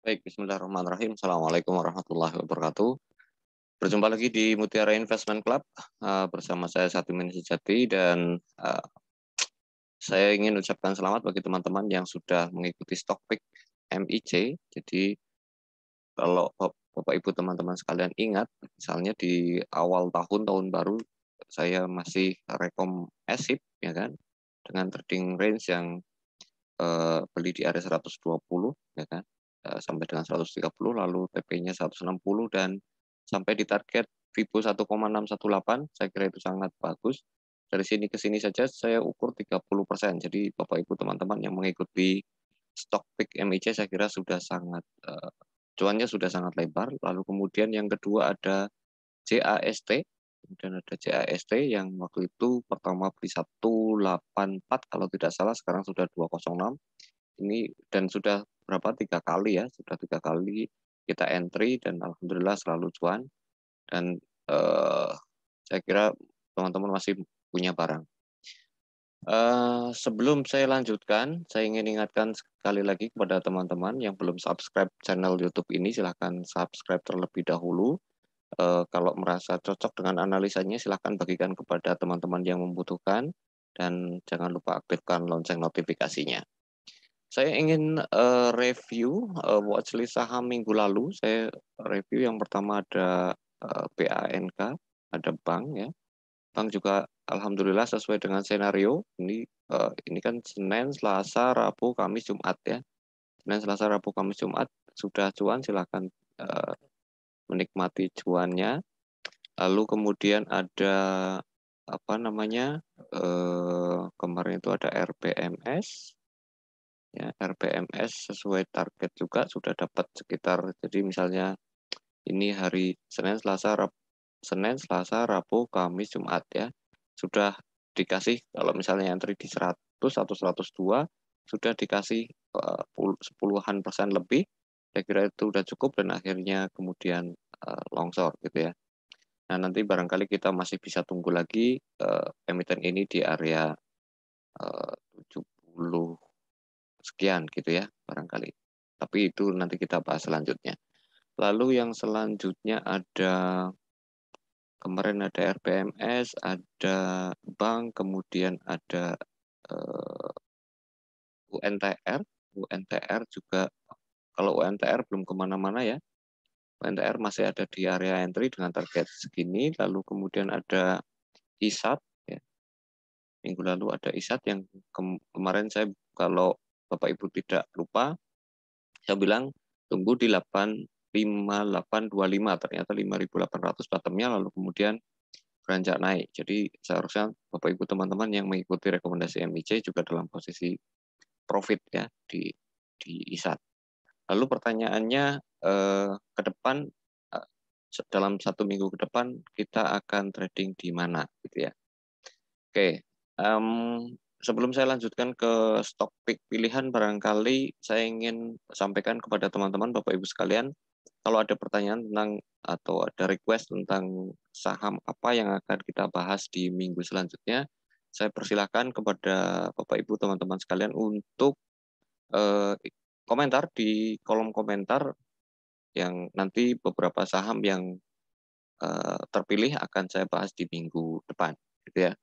Baik, bismillahirrahmanirrahim. Assalamualaikum warahmatullahi wabarakatuh. Berjumpa lagi di Mutiara Investment Club bersama saya Satimin Sejati dan saya ingin ucapkan selamat bagi teman-teman yang sudah mengikuti stock pick MIC. Jadi kalau Bapak Ibu teman-teman sekalian ingat, misalnya di awal tahun baru saya masih rekom SIP ya kan dengan trading range yang beli di area 120 ya kan sampai dengan 130 lalu TP-nya 160 dan sampai di target Fibo 1,618 saya kira itu sangat bagus. Dari sini ke sini saja saya ukur 30%. Jadi Bapak Ibu teman-teman yang mengikuti stock pick MIC saya kira sudah sangat cuannya sudah sangat lebar. Lalu kemudian yang kedua ada JAST. Kemudian ada JAST yang waktu itu pertama beli 184 kalau tidak salah, sekarang sudah 206. Ini dan sudah berapa 3 kali ya, sudah 3 kali kita entry dan alhamdulillah selalu cuan. Dan saya kira teman-teman masih punya barang. Sebelum saya lanjutkan, saya ingin ingatkan sekali lagi kepada teman-teman yang belum subscribe channel YouTube ini, silahkan subscribe terlebih dahulu. Kalau merasa cocok dengan analisanya, silahkan bagikan kepada teman-teman yang membutuhkan, dan jangan lupa aktifkan lonceng notifikasinya. Saya ingin review watchlist saham minggu lalu. Saya review yang pertama ada BANK, ada bank ya. Bank juga alhamdulillah sesuai dengan senario. Ini kan Senin, Selasa, Rabu, Kamis, Jumat ya. Senin, Selasa, Rabu, Kamis, Jumat sudah cuan, silahkan menikmati cuannya. Lalu kemudian ada apa namanya kemarin itu ada RBMS ya, RBMS sesuai target juga sudah dapat sekitar, jadi misalnya ini hari Senin, Selasa, Rabu, Kamis, Jumat ya, sudah dikasih kalau misalnya entry di 100 atau 102 sudah dikasih 10-an% lebih. Saya kira itu sudah cukup dan akhirnya kemudian longsor gitu ya. Nah, nanti barangkali kita masih bisa tunggu lagi emiten ini di area 70 sekian gitu ya barangkali. Tapi itu nanti kita bahas selanjutnya. Lalu yang selanjutnya ada kemarin ada RBMS, ada bank, kemudian ada UNTR. UNTR juga, kalau UNTR belum kemana-mana ya. UNTR masih ada di area entry dengan target segini. Lalu kemudian ada ISAT. Ya. Minggu lalu ada ISAT yang kemarin saya, kalau Bapak Ibu tidak lupa, saya bilang tunggu di 85825, ternyata 5.800 bottomnya, lalu kemudian beranjak naik. Jadi seharusnya Bapak Ibu teman-teman yang mengikuti rekomendasi MIC juga dalam posisi profit ya di ISAT. Lalu pertanyaannya ke depan dalam 1 minggu ke depan kita akan trading di mana gitu ya. Oke, sebelum saya lanjutkan ke stock pick pilihan, barangkali saya ingin sampaikan kepada teman-teman Bapak Ibu sekalian, kalau ada pertanyaan tentang atau ada request tentang saham apa yang akan kita bahas di minggu selanjutnya, saya persilahkan kepada Bapak Ibu teman-teman sekalian untuk komentar di kolom komentar, yang nanti beberapa saham yang terpilih akan saya bahas di minggu depan, gitu ya.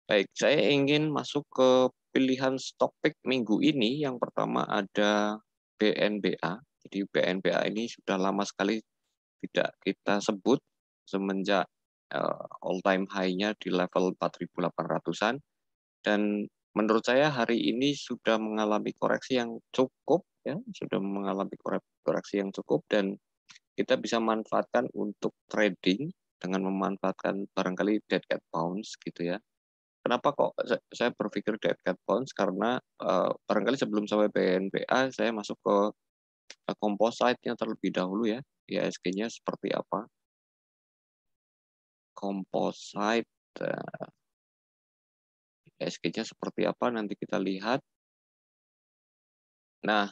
Baik, saya ingin masuk ke pilihan stock pick minggu ini. Yang pertama ada BNBA. Jadi BNBA ini sudah lama sekali tidak kita sebut semenjak all time high-nya di level 4.800-an. Dan menurut saya hari ini sudah mengalami koreksi yang cukup ya, sudah mengalami koreksi yang cukup, dan kita bisa manfaatkan untuk trading dengan memanfaatkan barangkali dead cat bounce gitu ya. Kenapa kok saya berpikir dead cat bounce? Karena barangkali sebelum sampai BNBA saya masuk ke composite-nya terlebih dahulu ya. IHSG-nya seperti apa? Composite IHSG-nya seperti apa nanti kita lihat. Nah,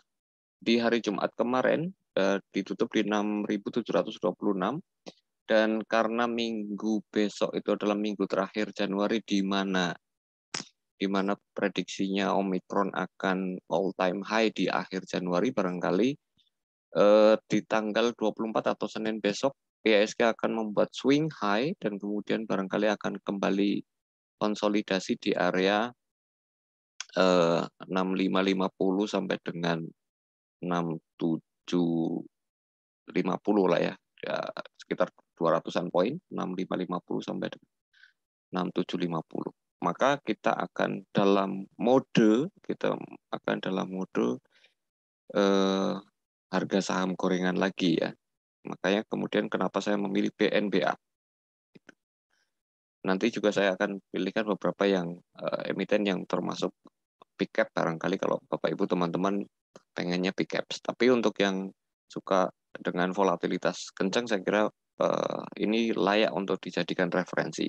di hari Jumat kemarin ditutup di 6.726, dan karena minggu besok itu adalah minggu terakhir Januari di mana prediksinya Omicron akan all time high di akhir Januari, barangkali Di tanggal 24 atau Senin besok, IHSG akan membuat swing high dan kemudian barangkali akan kembali konsolidasi di area 6550 sampai dengan 6750 lah ya. Ya sekitar 200-an poin, 6550 sampai dengan 6750. Maka kita akan dalam mode eh, harga saham gorengan lagi ya. Makanya kemudian kenapa saya memilih BNBA. Nanti juga saya akan pilihkan beberapa yang emiten yang termasuk big cap barangkali kalau Bapak Ibu teman-teman pengennya big caps. Tapi untuk yang suka dengan volatilitas kencang saya kira ini layak untuk dijadikan referensi.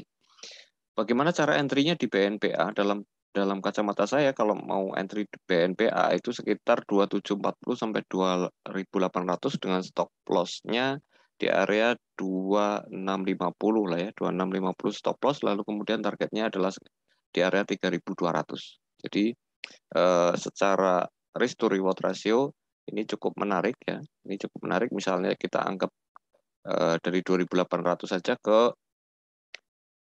Bagaimana cara entry-nya di BNPA dalam kacamata saya kalau mau entry di BNPA itu sekitar 2740 sampai 2800 dengan stop loss-nya di area 2650 lah ya, 2650 stop loss lalu kemudian targetnya adalah di area 3200. Jadi secara risk to reward ratio ini cukup menarik ya. Ini cukup menarik misalnya kita anggap dari 2800 saja ke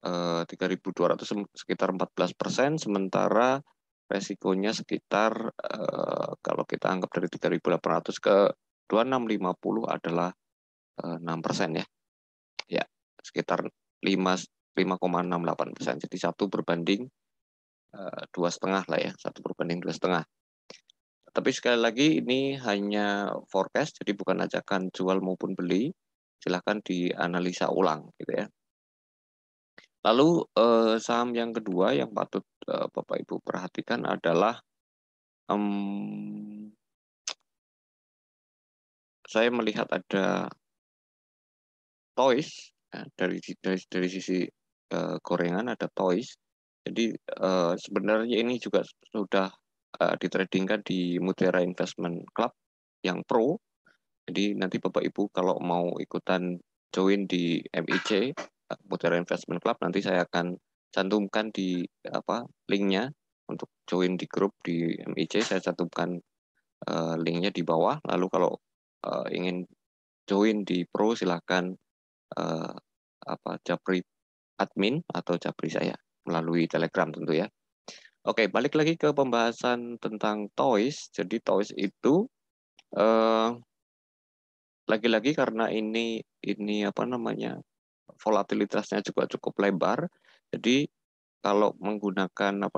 3.200 sekitar 14%, sementara resikonya sekitar kalau kita anggap dari 3.800 ke 2650 adalah 6% ya. Ya, sekitar 5,68%. Jadi 1 berbanding 2,5 lah ya, 1 berbanding 2,5. Tapi sekali lagi ini hanya forecast, jadi bukan ajakan jual maupun beli. Silahkan dianalisa ulang gitu ya. Lalu saham yang kedua yang patut Bapak Ibu perhatikan adalah saya melihat ada toys ya, dari sisi gorengan ada toys. Jadi sebenarnya ini juga sudah ditradingkan di Mutiara Investment Club yang pro. Jadi nanti Bapak Ibu kalau mau ikutan join di MIC Mutiara Investment Club nanti saya akan cantumkan di linknya untuk join di grup di MIC saya cantumkan linknya di bawah. Lalu kalau ingin join di Pro silahkan japri admin atau japri saya melalui Telegram tentu ya. Oke, balik lagi ke pembahasan tentang toys. Jadi toys itu lagi-lagi karena ini volatilitasnya juga cukup lebar. Jadi kalau menggunakan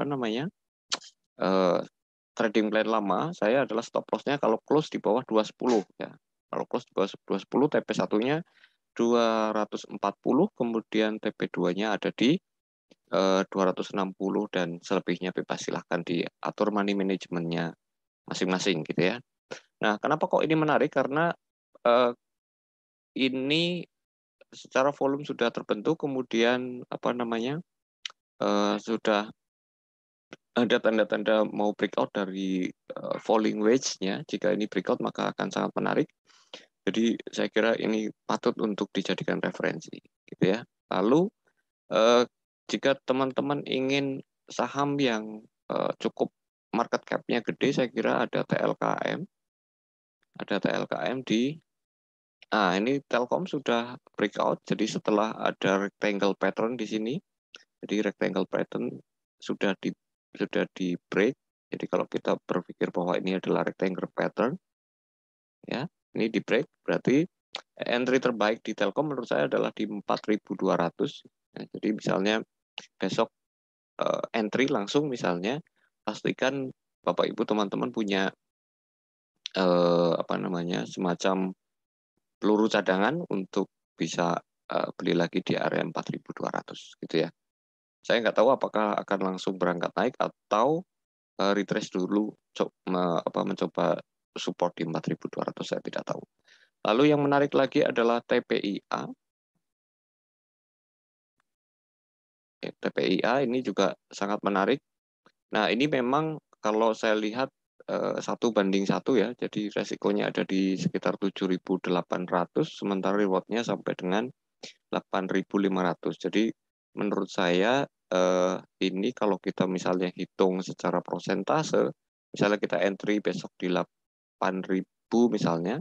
trading plan lama, saya adalah stop loss-nya kalau close di bawah 210 ya. Kalau close di bawah 210, TP1-nya 240, kemudian TP2-nya ada di 260 dan selebihnya bebas silahkan diatur money manajemennya masing-masing gitu ya. Nah, kenapa kok ini menarik? Karena ini secara volume sudah terbentuk, kemudian sudah ada tanda-tanda mau breakout dari falling wedge-nya. Jika ini breakout maka akan sangat menarik. Jadi saya kira ini patut untuk dijadikan referensi, gitu ya. Lalu jika teman-teman ingin saham yang cukup market cap-nya gede, saya kira ada TLKM. Ada TLKM ini Telkom sudah breakout. Jadi setelah ada rectangle pattern di sini, jadi rectangle pattern sudah di break. Jadi kalau kita berpikir bahwa ini adalah rectangle pattern, ya ini di break, berarti entry terbaik di Telkom menurut saya adalah di 4.200. Ya, jadi misalnya besok entry langsung misalnya, pastikan Bapak Ibu teman-teman punya semacam peluru cadangan untuk bisa beli lagi di area 4.200 gitu ya. Saya nggak tahu apakah akan langsung berangkat naik atau retrace dulu mencoba support di 4.200, saya tidak tahu. Lalu yang menarik lagi adalah TPIA. TPIA ini juga sangat menarik. Nah, ini memang kalau saya lihat 1:1 ya, jadi resikonya ada di sekitar 7.800, sementara rewardnya sampai dengan 8.500. Jadi menurut saya ini kalau kita misalnya hitung secara persentase, misalnya kita entry besok di 8.000 misalnya,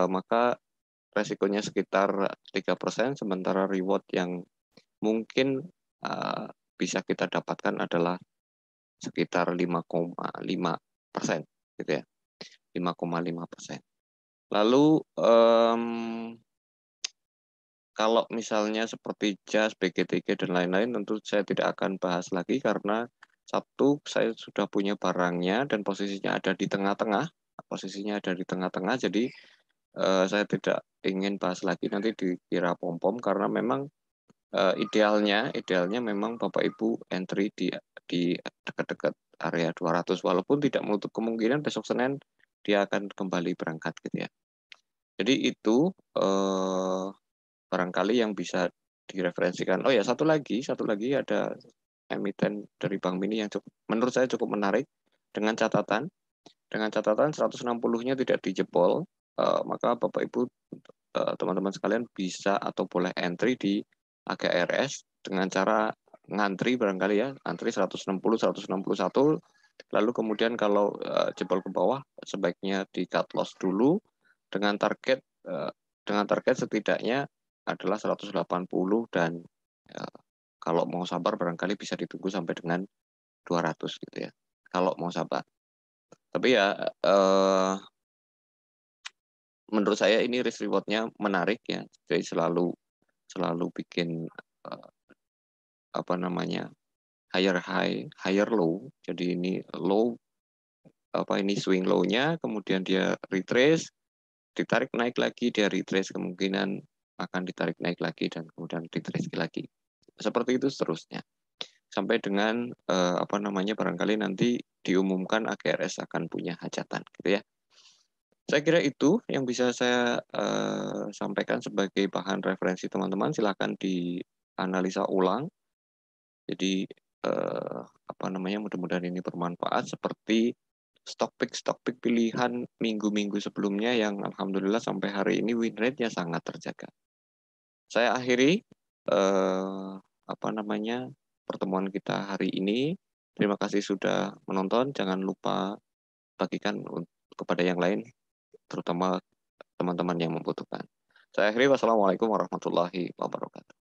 maka resikonya sekitar 3%, sementara reward yang mungkin bisa kita dapatkan adalah sekitar 5,5% gitu ya, 5,5%. Lalu kalau misalnya seperti JAS, BGTG, dan lain-lain tentu saya tidak akan bahas lagi karena satu, saya sudah punya barangnya dan posisinya ada di tengah-tengah, jadi saya tidak ingin bahas lagi nanti dikira pom-pom karena memang idealnya memang Bapak Ibu entry di dekat-dekat area 200 walaupun tidak menutup kemungkinan besok Senin dia akan kembali berangkat gitu ya. Jadi itu barangkali yang bisa direferensikan. Oh ya, satu lagi ada emiten dari Bank Mini yang menurut saya cukup menarik dengan catatan 160-nya tidak dijebol, maka Bapak Ibu teman-teman sekalian bisa atau boleh entry di AGRS dengan cara ngantri barangkali ya, antri 160, 161, lalu kemudian kalau jebol ke bawah sebaiknya di cut loss dulu dengan target setidaknya adalah 180 dan kalau mau sabar barangkali bisa ditunggu sampai dengan 200 gitu ya. Kalau mau sabar. Tapi ya menurut saya ini risk reward-nya menarik ya. Jadi selalu bikin higher high, higher low. Jadi ini low ini swing low-nya, kemudian dia retrace, ditarik naik lagi, dia retrace kemungkinan akan ditarik naik lagi dan kemudian retrace lagi. Seperti itu seterusnya. Sampai dengan barangkali nanti diumumkan AGRS akan punya hajatan gitu ya. Saya kira itu yang bisa saya sampaikan sebagai bahan referensi teman-teman. Silakan dianalisa ulang. Jadi mudah-mudahan ini bermanfaat seperti stock pick pilihan minggu-minggu sebelumnya yang alhamdulillah sampai hari ini win rate-nya sangat terjaga. Saya akhiri pertemuan kita hari ini. Terima kasih sudah menonton. Jangan lupa bagikan kepada yang lain, terutama teman-teman yang membutuhkan. Saya akhiri. Wassalamualaikum warahmatullahi wabarakatuh.